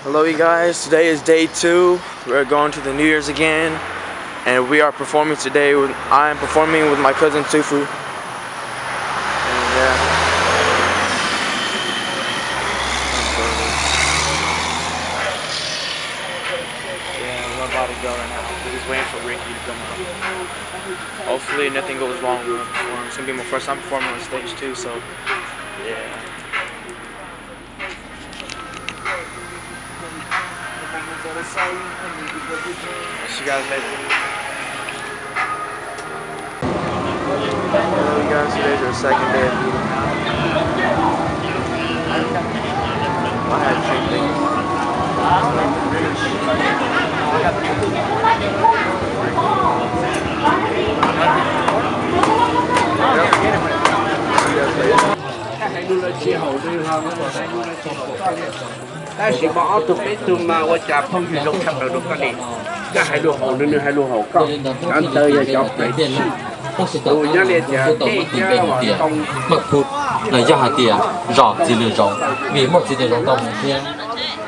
Hello you guys, today is day 2. We're going to the New Year's again, and we are performing today. I am performing with my cousin Toufue. And yeah. We're about to go right now. We're just waiting for Ricky to come out. Hopefully nothing goes wrong when we perform. It's gonna be my first time performing on stage too, so yeah. See you guys later. Hello you guys, today's our second day of eating. I had the same thing.但是把奥特贝都嘛，我家朋友都看到都个哩，这还路好的呢，还路好高，咱这也叫北区。我家里家这家话东mật phụt là do hạt tiền rõ chỉ lừa rõ vì một chỉ tiền rõ đồng tiền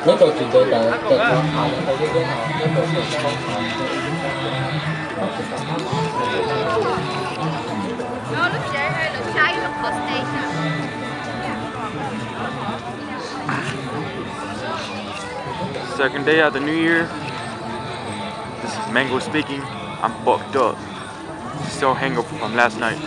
nếu tôi chuyển tới tới tới họ là tôi biết họ nếu tôi chuyển tới Second day of the New Year. This is Mango speaking. I'm fucked up. Still hangover from last night.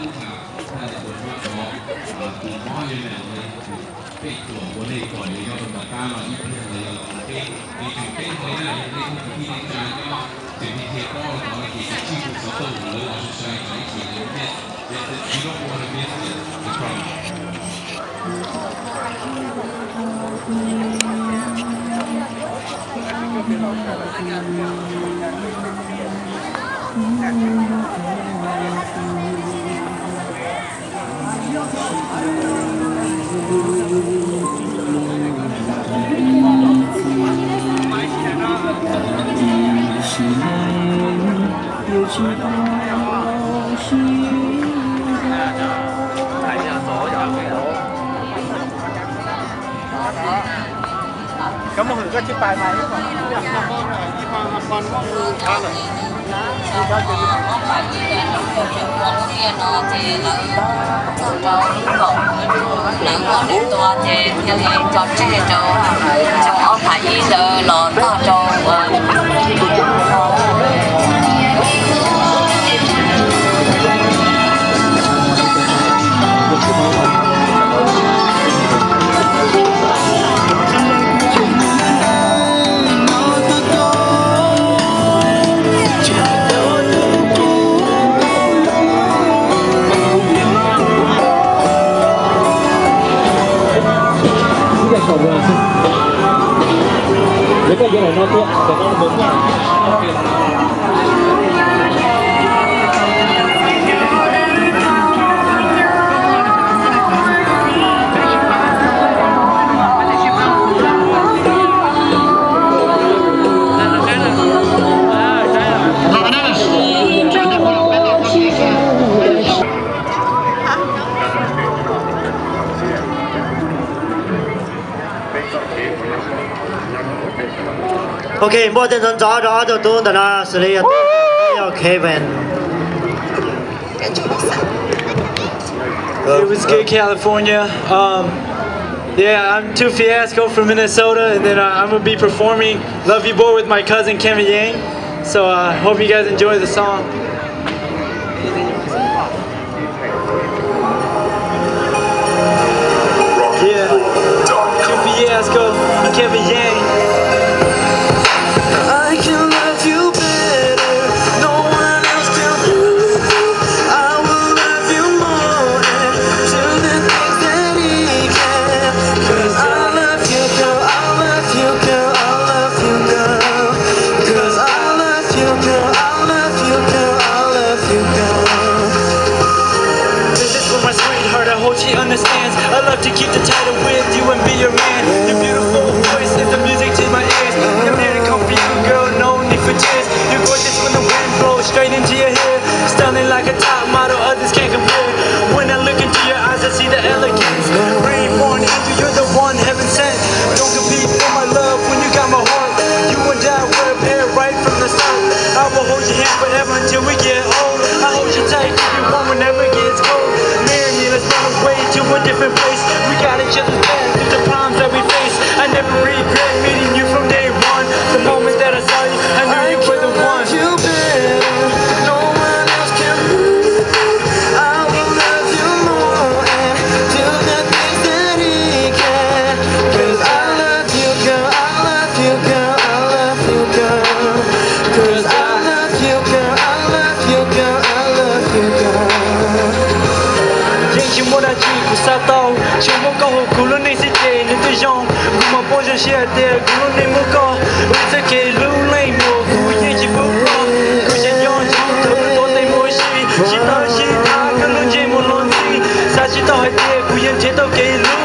Cảm ơn các chiếc bài này các bạn. Nếu cái gì này nó tiện, thì nó muốn OK， 莫正成找找就都等了，是的要Kevin。It was good, California. Yeah, I'm Too Fiasco from Minnesota, and then I'm gonna be performing "Love You Boy" with my cousin Kevin Yang. So hope you guys enjoy the song. Yeah, Too Fiasco and Kevin Yang. I can love you better, no one else can do. I will love you more and do the things that he can. 'Cause I love you, girl, I love you, girl, I love you, girl. 'Cause I love you, girl, I love you, girl, I love you, girl. This is for my sweetheart, I hope she understands. I love to keep the title with you and be your man. Your beautiful voice is the music to my ears. Come here to comfort you, girl, no need for tears. You're gorgeous when the wind blows straight into your hair. Stunning like a top model, others can't compare. When I look into your eyes, I see the elegance. Reborn angel, you're the one heaven sent. Don't compete for my love when you got my จะเชื่อเดียกูในมุกก็วิจะเกลูในมุกกูยิ่งจีบุกก็กูจะย้อนชูเธอตัวในมือชีชิตาชิตาก็รู้ใจมุลอนซีซาชิตาให้เดียกูยังเจ็บตัวเกลู